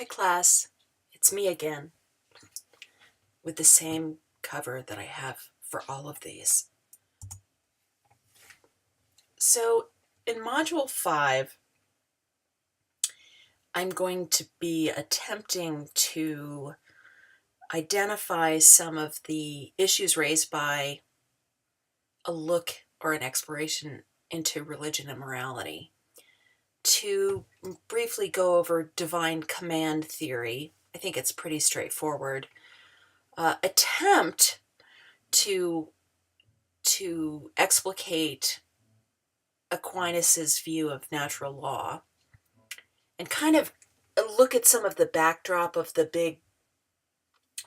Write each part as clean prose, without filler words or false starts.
Hi class, it's me again with the same cover that I have for all of these. So in Module 5, I'm going to be attempting to identify some of the issues raised by a look or an exploration into religion and morality, to briefly go over divine command theory. I think it's pretty straightforward. Attempt to explicate Aquinas' view of natural law and kind of look at some of the backdrop of the big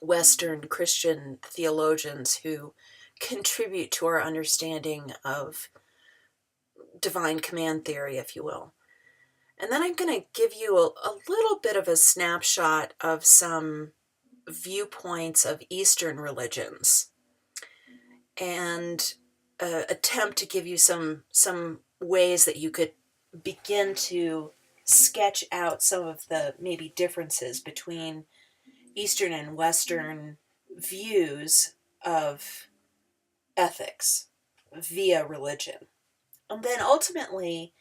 Western Christian theologians who contribute to our understanding of divine command theory, if you will. And then I'm going to give you a little bit of a snapshot of some viewpoints of Eastern religions and attempt to give you some ways that you could begin to sketch out some of the maybe differences between Eastern and Western views of ethics via religion. And then ultimately,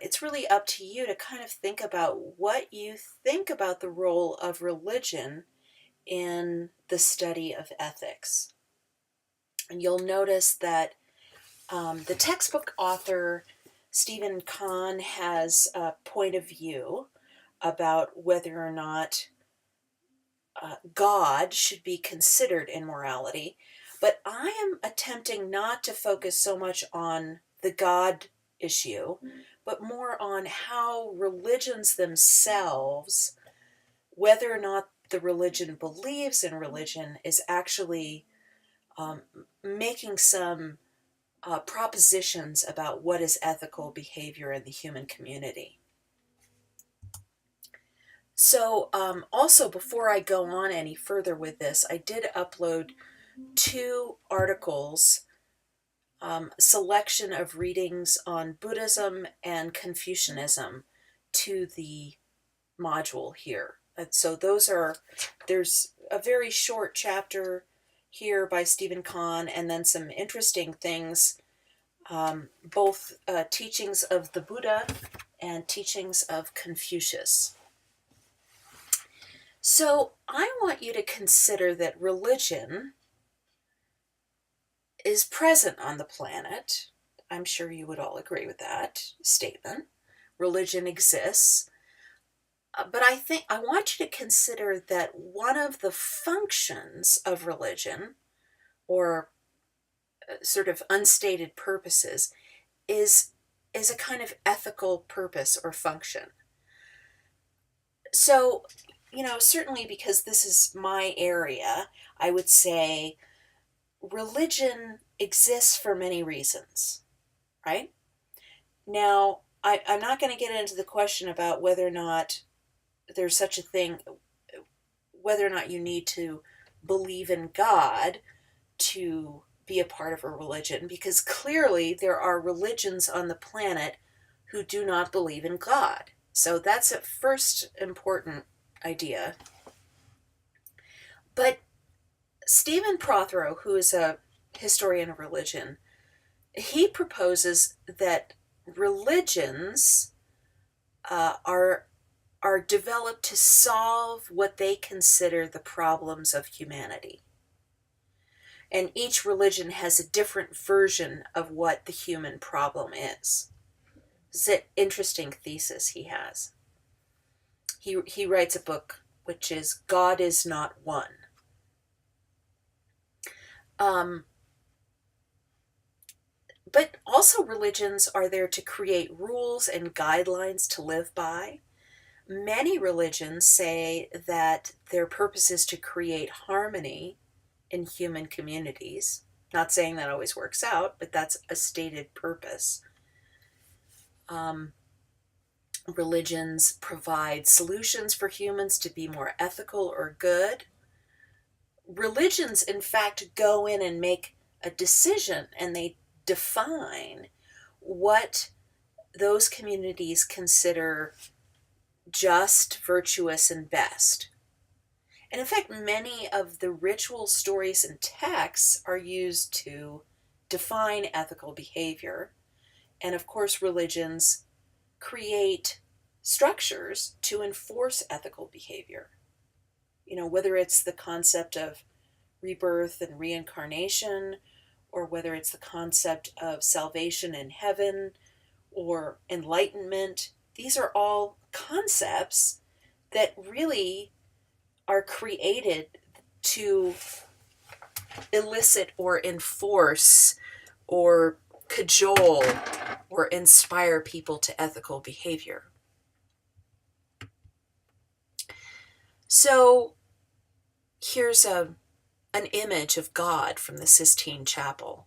it's really up to you to kind of think about what you think about the role of religion in the study of ethics. And you'll notice that the textbook author Stephen Kahn has a point of view about whether or not God should be considered in morality, but I am attempting not to focus so much on the God issue, but more on how religions themselves, whether or not the religion believes in religion, is actually making some propositions about what is ethical behavior in the human community. So also, before I go on any further with this, I did upload 2 articles, selection of readings on Buddhism and Confucianism, to the module here. And so there's a very short chapter here by Stephen Kahn, and then some interesting things, both teachings of the Buddha and teachings of Confucius. So I want you to consider that religion is present on the planet. I'm sure you would all agree with that statement. Religion exists. But I want you to consider that one of the functions of religion, or sort of unstated purposes, is a kind of ethical purpose or function. So, certainly because this is my area, I would say religion exists for many reasons, right? Now, I'm not going to get into the question about whether or not there's such a thing, whether or not you need to believe in God to be a part of a religion, because clearly there are religions on the planet who do not believe in God. So that's a first important idea. But Stephen Prothero, who is a historian of religion, he proposes that religions are developed to solve what they consider the problems of humanity. And each religion has a different version of what the human problem is. It's an interesting thesis he has. He writes a book which is God is Not One. But also religions are there to create rules and guidelines to live by. Many religions say that their purpose is to create harmony in human communities. Not saying that always works out, but that's a stated purpose. Religions provide solutions for humans to be more ethical or good. Religions, in fact, go in and make a decision, and they define what those communities consider just, virtuous, and best. And in fact, many of the ritual stories and texts are used to define ethical behavior. And of course, religions create structures to enforce ethical behavior. Whether it's the concept of rebirth and reincarnation, or whether it's the concept of salvation in heaven or enlightenment, these are all concepts that really are created to elicit or enforce or cajole or inspire people to ethical behavior. So here's an image of God from the Sistine Chapel.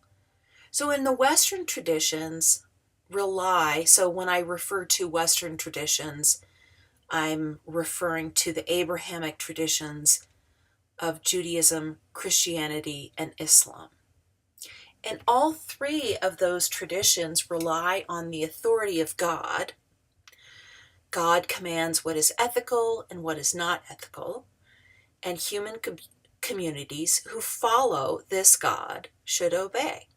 So in the Western traditions so when I refer to Western traditions, I'm referring to the Abrahamic traditions of Judaism, Christianity, and Islam. And all three of those traditions rely on the authority of God. God commands what is ethical and what is not ethical, and human communities who follow this God should obey.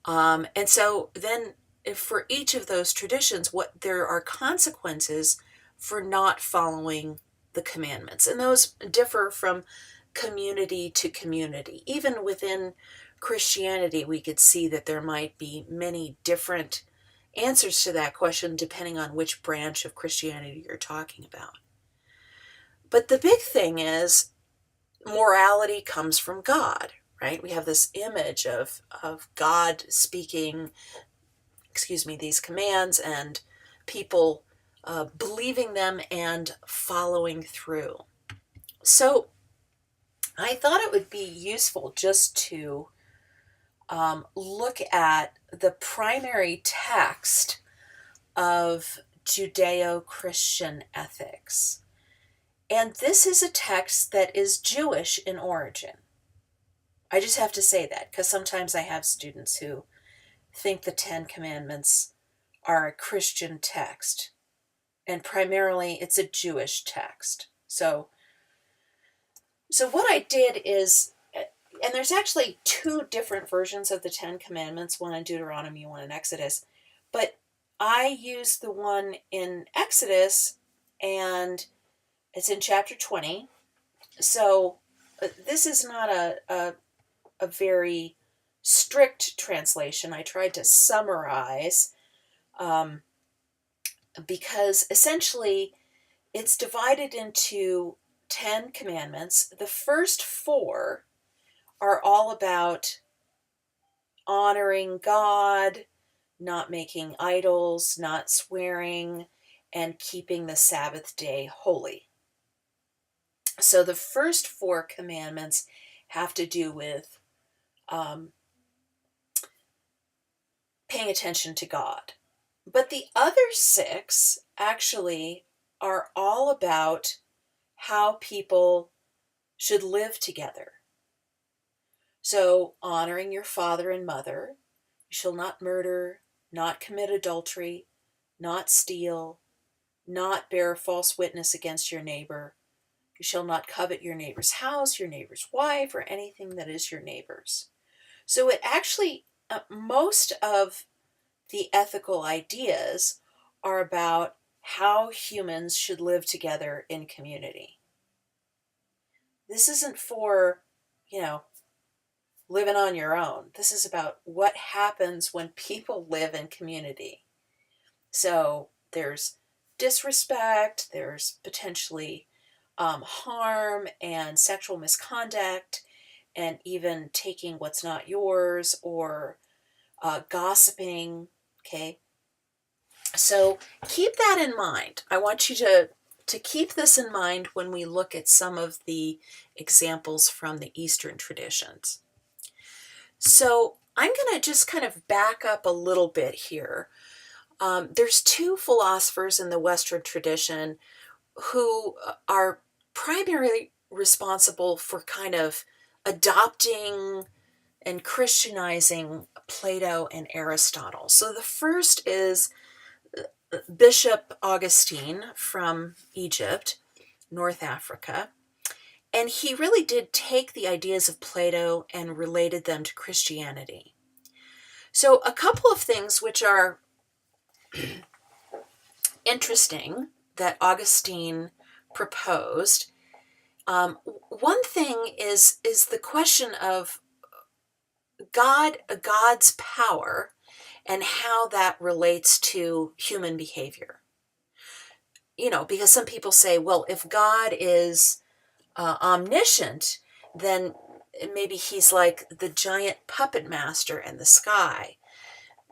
And so then for each of those traditions, there are consequences for not following the commandments. And those differ from community to community. Even within Christianity, we could see that there might be many different answers to that question depending on which branch of Christianity you're talking about. But the big thing is morality comes from God, right? We have this image of God speaking, these commands and people believing them and following through. So I thought it would be useful just to look at the primary text of Judeo-Christian ethics. And this is a text that is Jewish in origin. I just have to say that because sometimes I have students who think the Ten Commandments are a Christian text, and primarily it's a Jewish text. So what I did is, and there's actually two different versions of the Ten Commandments, one in Deuteronomy, one in Exodus, but I used the one in Exodus, and it's in chapter 20. So this is not a very strict translation. I tried to summarize because essentially it's divided into 10 commandments. The first 4 are all about honoring God, not making idols, not swearing, and keeping the Sabbath day holy. So the first 4 commandments have to do with paying attention to God. But the other 6 actually are all about how people should live together. So honoring your father and mother, you shall not murder, not commit adultery, not steal, not bear false witness against your neighbor. You shall not covet your neighbor's house, your neighbor's wife, or anything that is your neighbor's. So it actually, most of the ethical ideas are about how humans should live together in community. This isn't for, living on your own. This is about what happens when people live in community. So there's disrespect, there's potentially harm and sexual misconduct, and even taking what's not yours or gossiping, okay? So keep that in mind. I want you to keep this in mind when we look at some of the examples from the Eastern traditions. So I'm going to just kind of back up a little bit here. There's 2 philosophers in the Western tradition who are primarily responsible for kind of adopting and Christianizing Plato and Aristotle. So the first is Bishop Augustine from Egypt, North Africa, and he really did take the ideas of Plato and related them to Christianity. So a couple of things which are interesting that Augustine proposed. One thing is the question of God's power and how that relates to human behavior. Because some people say, well, if God is omniscient, then maybe he's like the giant puppet master in the sky.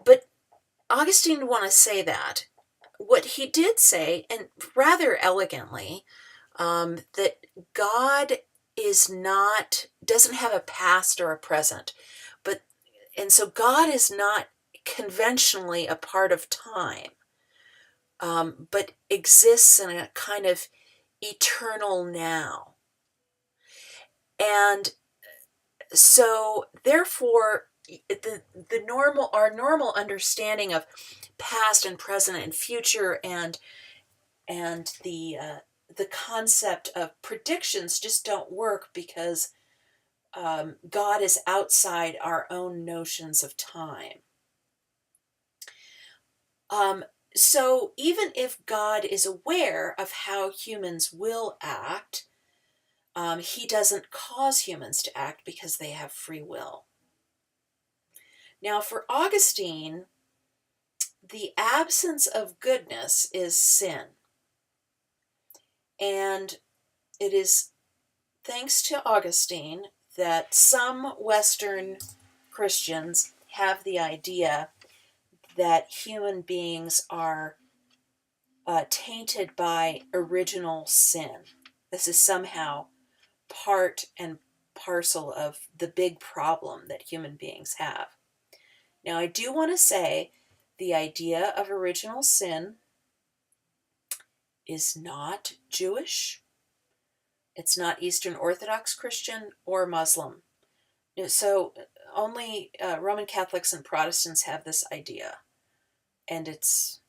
But Augustine didn't want to say that. What he did say, and rather elegantly, that God doesn't have a past or a present, and so God is not conventionally a part of time, but exists in a kind of eternal now. And so therefore our normal understanding of past and present and future and the concept of predictions just don't work, because God is outside our own notions of time. So even if God is aware of how humans will act, he doesn't cause humans to act because they have free will. Now, for Augustine, the absence of goodness is sin. And it is thanks to Augustine that some Western Christians have the idea that human beings are tainted by original sin. This is somehow part and parcel of the big problem that human beings have. Now, I do want to say the idea of original sin is not Jewish. It's not Eastern Orthodox Christian or Muslim. So only Roman Catholics and Protestants have this idea, and it's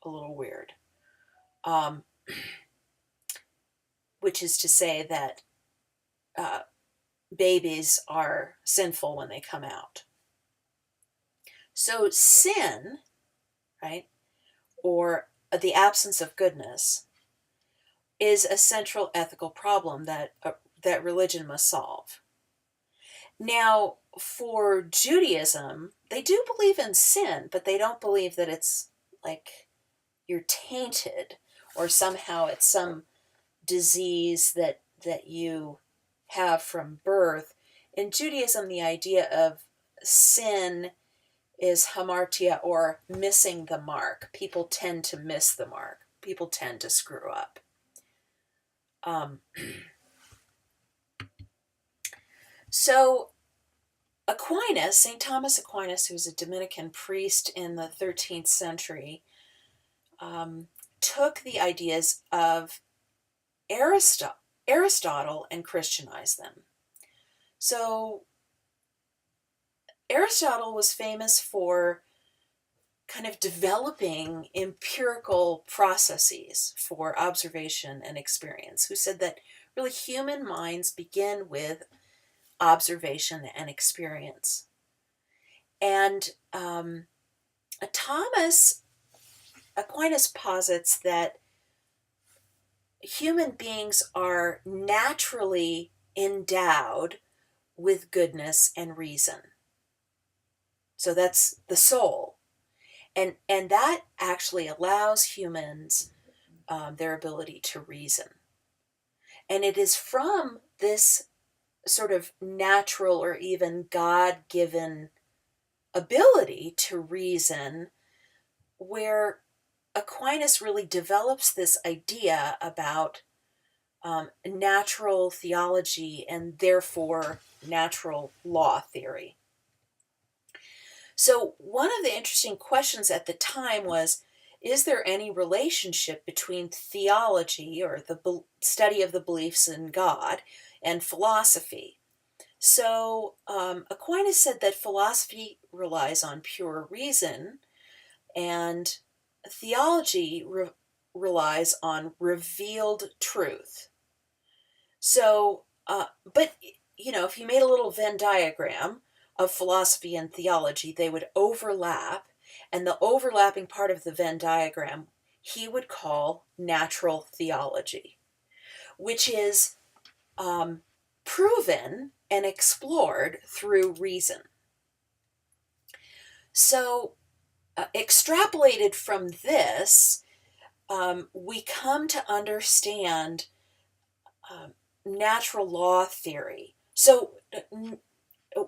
a little weird. Which is to say that babies are sinful when they come out. So sin, right, or the absence of goodness, is a central ethical problem that religion must solve. Now, for Judaism, they do believe in sin, but they don't believe that it's like you're tainted or somehow it's some disease that you have from birth. In Judaism, the idea of sin is hamartia, or missing the mark. People tend to miss the mark. People tend to screw up. So Aquinas, St. Thomas Aquinas, who was a Dominican priest in the 13th century, took the ideas of Aristotle and Christianized them. So Aristotle was famous for kind of developing empirical processes for observation and experience, who said that really human minds begin with observation and experience. And Thomas Aquinas posits that human beings are naturally endowed with goodness and reason. So that's the soul. And that actually allows humans their ability to reason. And it is from this sort of natural or even God-given ability to reason where Aquinas really develops this idea about natural theology and therefore natural law theory. So one of the interesting questions at the time was, is there any relationship between theology, or the study of the beliefs in God, and philosophy? So Aquinas said that philosophy relies on pure reason, and theology relies on revealed truth. So, but, if you made a little Venn diagram of philosophy and theology, they would overlap, and the overlapping part of the Venn diagram he would call natural theology, which is proven and explored through reason. So, extrapolated from this, we come to understand natural law theory. So,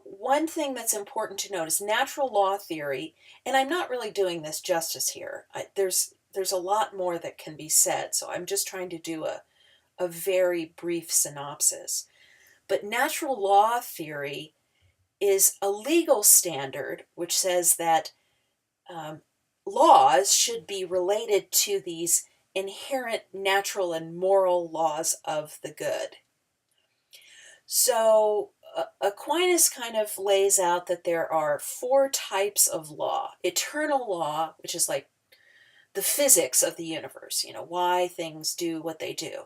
one thing that's important to note is natural law theory, and I'm not really doing this justice here. There's a lot more that can be said, so I'm just trying to do a very brief synopsis. But natural law theory is a legal standard which says that laws should be related to these inherent natural and moral laws of the good. So Aquinas kind of lays out that there are 4 types of law. Eternal law, which is like the physics of the universe, why things do what they do.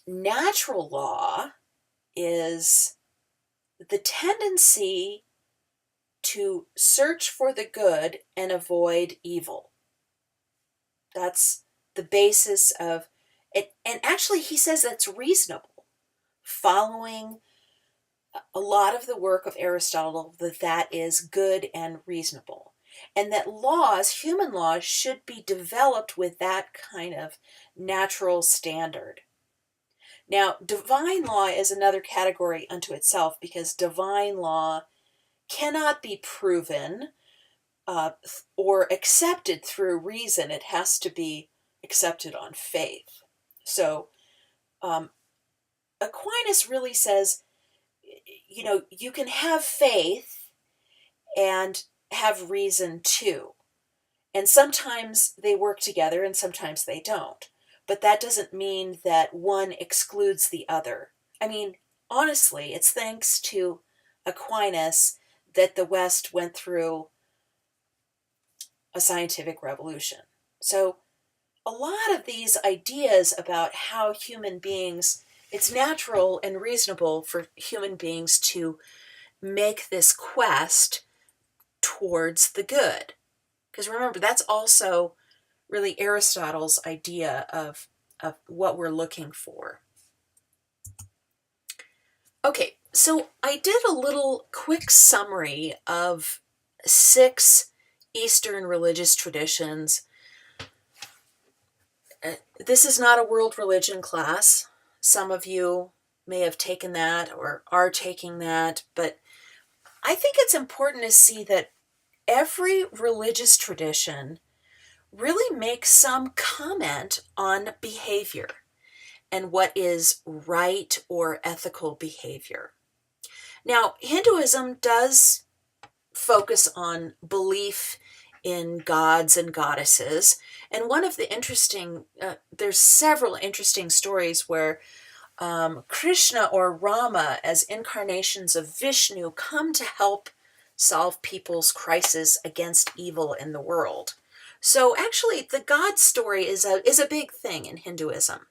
Natural law is the tendency to search for the good and avoid evil. That's the basis of it. And actually, he says that's reasonable, following a lot of the work of Aristotle, that is good and reasonable. And that laws, human laws, should be developed with that kind of natural standard. Now, divine law is another category unto itself, because divine law cannot be proven or accepted through reason. It has to be accepted on faith. So Aquinas really says, you can have faith and have reason too. And sometimes they work together and sometimes they don't. But that doesn't mean that one excludes the other. I mean, honestly, it's thanks to Aquinas that the West went through a scientific revolution. So a lot of these ideas about how human beings, it's natural and reasonable for human beings to make this quest towards the good. Because remember, that's also really Aristotle's idea of what we're looking for. Okay, so I did a little quick summary of 6 Eastern religious traditions. This is not a world religion class. Some of you may have taken that or are taking that, but I think it's important to see that every religious tradition really makes some comment on behavior and what is right or ethical behavior. Now, Hinduism does focus on belief in gods and goddesses, and one of the interesting, there's several interesting stories where Krishna or Rama, as incarnations of Vishnu, come to help solve people's crisis against evil in the world. So actually, the God story is a big thing in Hinduism.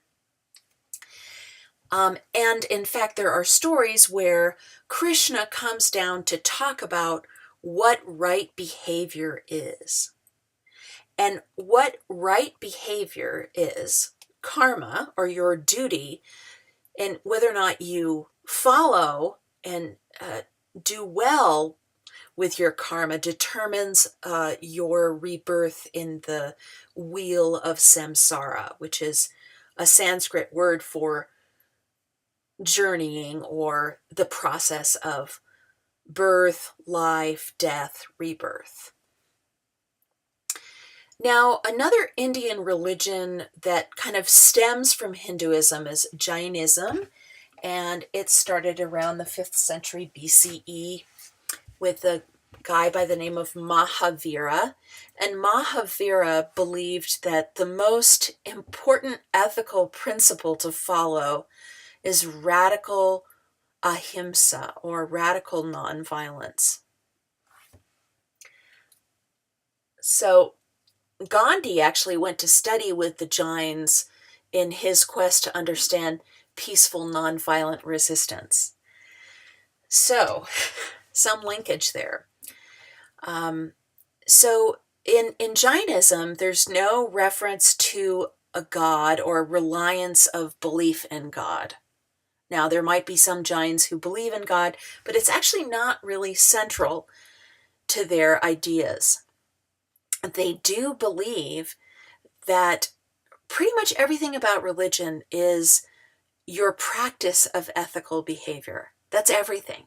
And in fact, there are stories where Krishna comes down to talk about what right behavior is. And what right behavior is, karma, or your duty, and whether or not you follow and do well with your karma determines your rebirth in the wheel of samsara, which is a Sanskrit word for journeying, or the process of birth, life, death, rebirth. Now, another Indian religion that kind of stems from Hinduism is Jainism, and it started around the 5th century BCE with a guy by the name of Mahavira. And Mahavira believed that the most important ethical principle to follow is radical ahimsa, or radical nonviolence. So Gandhi actually went to study with the Jains in his quest to understand peaceful, nonviolent resistance. So, some linkage there. So in Jainism, there's no reference to a god or reliance of belief in God. Now, there might be some Jains who believe in God, but it's actually not really central to their ideas. They do believe that pretty much everything about religion is your practice of ethical behavior. That's everything.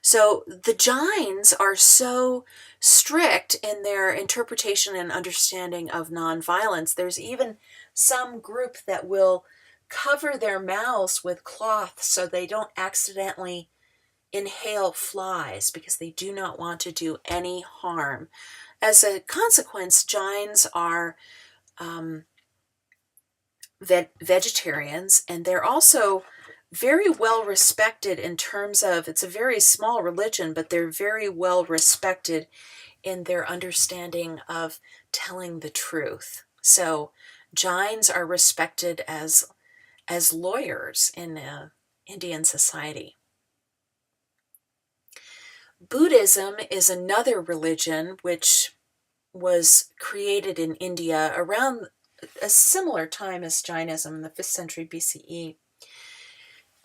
So the Jains are so strict in their interpretation and understanding of nonviolence. There's even some group that will cover their mouths with cloth so they don't accidentally inhale flies because they do not want to do any harm. As a consequence, Jains are vegetarians, and they're also very well respected in terms of, it's a very small religion, but they're very well respected in their understanding of telling the truth. So Jains are respected as lawyers in Indian society. Buddhism is another religion which was created in India around a similar time as Jainism in the 5th century BCE.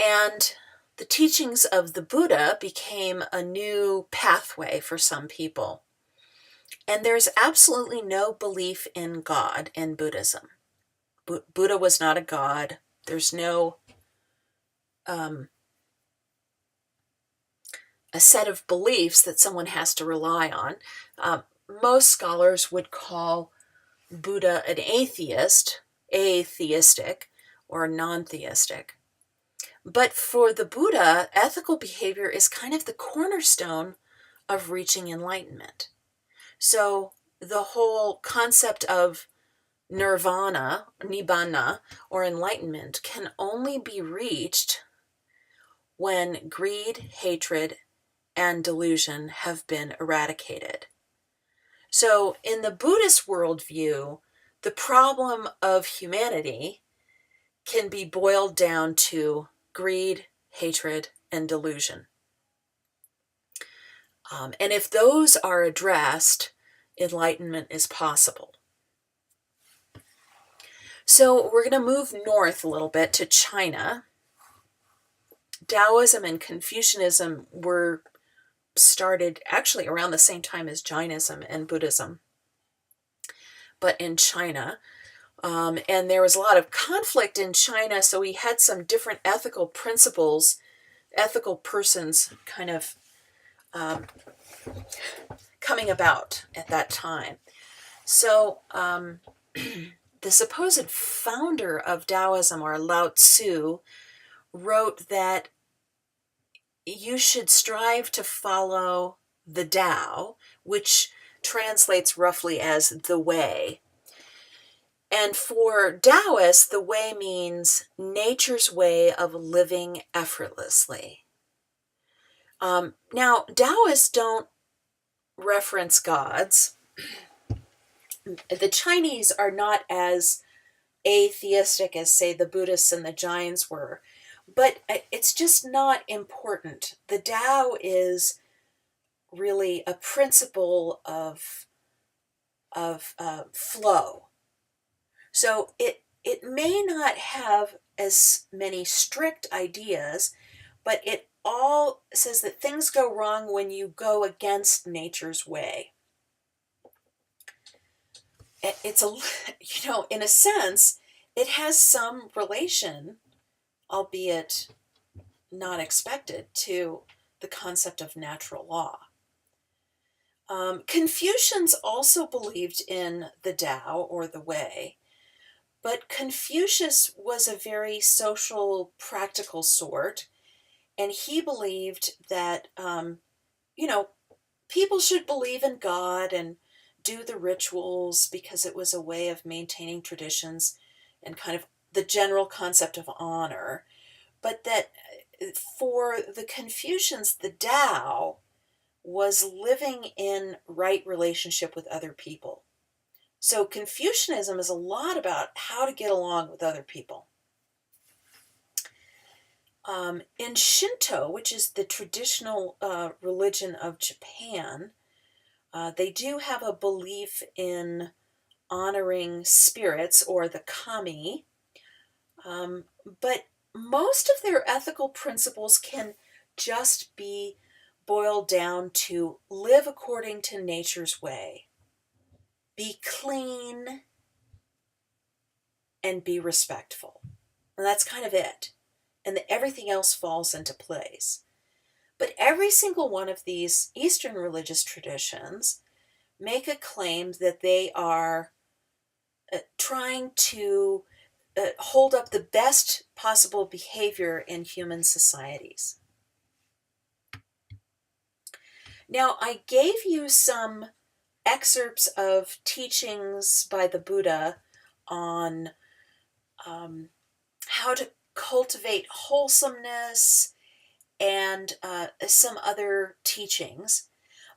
And the teachings of the Buddha became a new pathway for some people. And there's absolutely no belief in God in Buddhism. Buddha was not a god. There's no a set of beliefs that someone has to rely on. Most scholars would call Buddha an atheist, atheistic, or non-theistic. But for the Buddha, ethical behavior is kind of the cornerstone of reaching enlightenment. So the whole concept of nirvana, nibbana, or enlightenment can only be reached when greed, hatred, and delusion have been eradicated. So in the Buddhist worldview, the problem of humanity can be boiled down to greed, hatred, and delusion. And if those are addressed, enlightenment is possible. So we're going to move north a little bit to China. Taoism and Confucianism were started actually around the same time as Jainism and Buddhism, but in China. And there was a lot of conflict in China, so we had some different ethical principles, ethical persons kind of coming about at that time. So the supposed founder of Taoism, or Lao Tzu, wrote that you should strive to follow the Tao, which translates roughly as the way. And for Taoists, the way means nature's way of living effortlessly. Now, Taoists don't reference gods. The Chinese are not as atheistic as, say, the Buddhists and the Jains were, but it's just not important. The Tao is really a principle of flow. So it may not have as many strict ideas, but it all says that things go wrong when you go against nature's way. It's in a sense, it has some relation, albeit not expected, to the concept of natural law. Confucians also believed in the Tao, or the way, but Confucius was a very social, practical sort, and he believed that, people should believe in God and do the rituals because it was a way of maintaining traditions and kind of the general concept of honor. But that for the Confucians, the Tao was living in right relationship with other people. So Confucianism is a lot about how to get along with other people. In Shinto, which is the traditional religion of Japan, they do have a belief in honoring spirits, or the kami, but most of their ethical principles can just be boiled down to live according to nature's way, be clean, and be respectful. And that's kind of it. And everything else falls into place. But every single one of these Eastern religious traditions make a claim that they are trying to hold up the best possible behavior in human societies. Now, I gave you some excerpts of teachings by the Buddha on how to cultivate wholesomeness and some other teachings.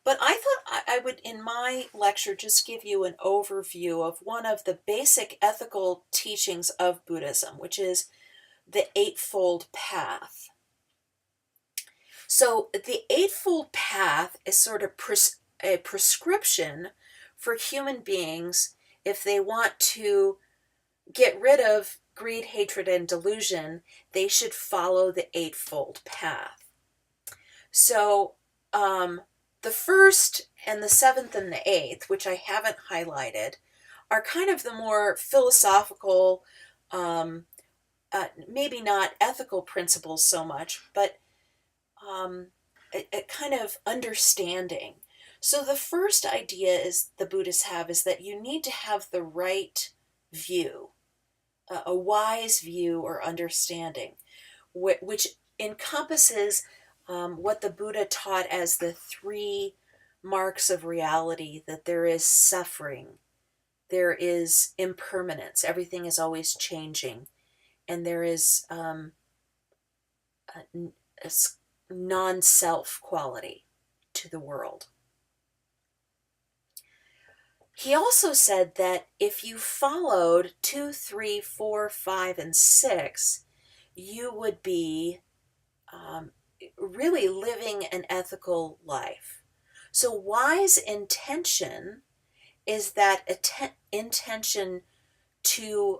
But I thought I would, in my lecture, just give you an overview of one of the basic ethical teachings of Buddhism, which is the Eightfold Path. So the Eightfold Path is sort of a prescription for human beings if they want to get rid of greed, hatred, and delusion. They should follow the Eightfold Path. So the first and the seventh and the eighth, which I haven't highlighted, are kind of the more philosophical, maybe not ethical principles so much, but a kind of understanding. So the first idea is the Buddhists have is that you need to have the right view, a wise view or understanding, which encompasses what the Buddha taught as the three marks of reality, that there is suffering, there is impermanence, everything is always changing, and there is a non-self quality to the world. He also said that if you followed 2, 3, 4, 5, and 6, you would be really living an ethical life. So wise intention is that intention to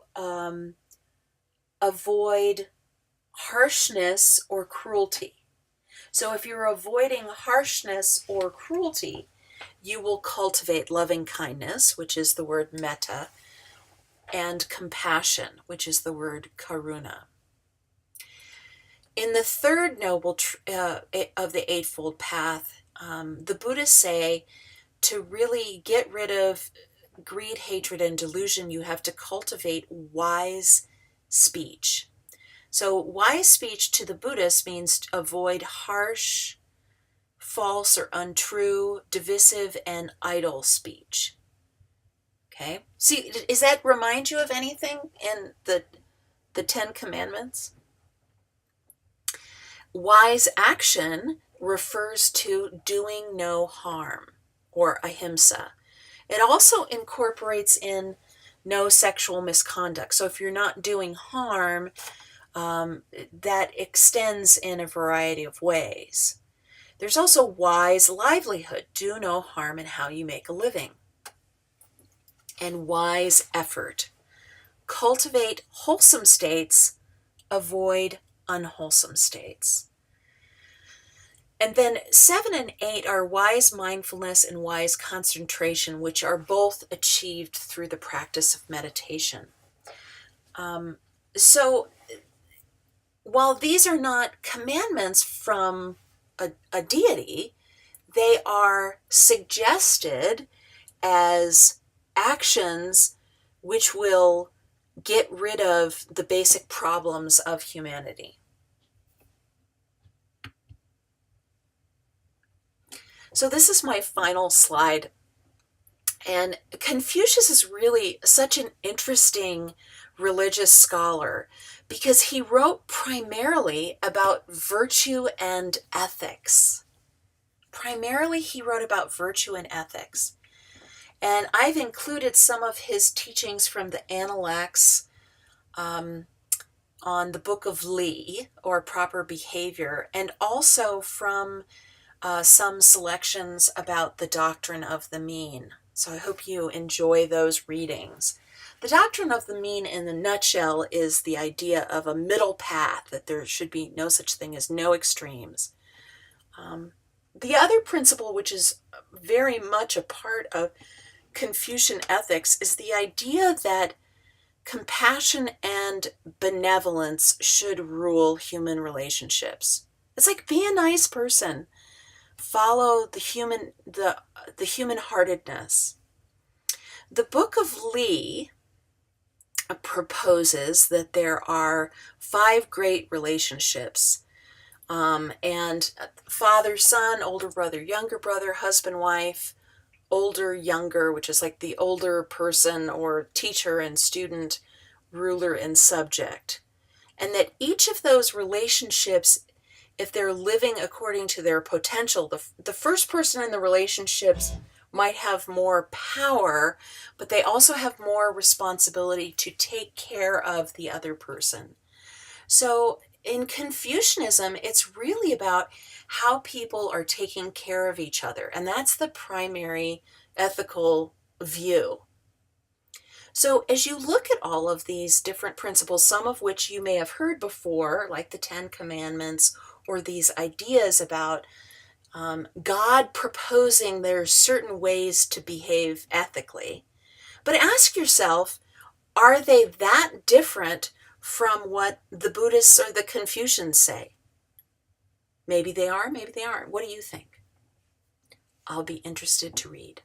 avoid harshness or cruelty. So if you're avoiding harshness or cruelty, you will cultivate loving kindness, which is the word metta, and compassion, which is the word karuna. In the third noble of the Eightfold Path, the Buddhists say to really get rid of greed, hatred, and delusion, you have to cultivate wise speech. So wise speech to the Buddhists means to avoid harsh, false or untrue, divisive, and idle speech. Okay? See, does that remind you of anything in the Ten Commandments? Wise action refers to doing no harm, or ahimsa. It also incorporates in no sexual misconduct. So if you're not doing harm, that extends in a variety of ways. There's also wise livelihood. Do no harm in how you make a living. And wise effort. Cultivate wholesome states, avoid unwholesome states. And then 7 and 8 are wise mindfulness and wise concentration, which are both achieved through the practice of meditation. So while these are not commandments from a deity, they are suggested as actions which will get rid of the basic problems of humanity. So this is my final slide. And Confucius is really such an interesting religious scholar because he wrote primarily about virtue and ethics. Primarily, he wrote about virtue and ethics. And I've included some of his teachings from the Analects on the Book of Li, or Proper Behavior, and also from some selections about the doctrine of the mean. So I hope you enjoy those readings. The doctrine of the mean in a nutshell is the idea of a middle path, that there should be no such thing as no extremes. The other principle, which is very much a part of Confucian ethics, is the idea that compassion and benevolence should rule human relationships. It's like, be a nice person. Follow the human-heartedness. The Book of Li proposes that there are 5 great relationships, and father, son, older brother, younger brother, husband, wife, older, younger, which is like the older person, or teacher and student, ruler and subject. And that each of those relationships, if they're living according to their potential, the first person in the relationships might have more power, but they also have more responsibility to take care of the other person. So in Confucianism, it's really about how people are taking care of each other, and that's the primary ethical view. So as you look at all of these different principles, some of which you may have heard before, like the 10 Commandments, or these ideas about God proposing there's certain ways to behave ethically, but ask yourself, are they that different from what the Buddhists or the Confucians say? Maybe they are, maybe they aren't. What do you think? I'll be interested to read.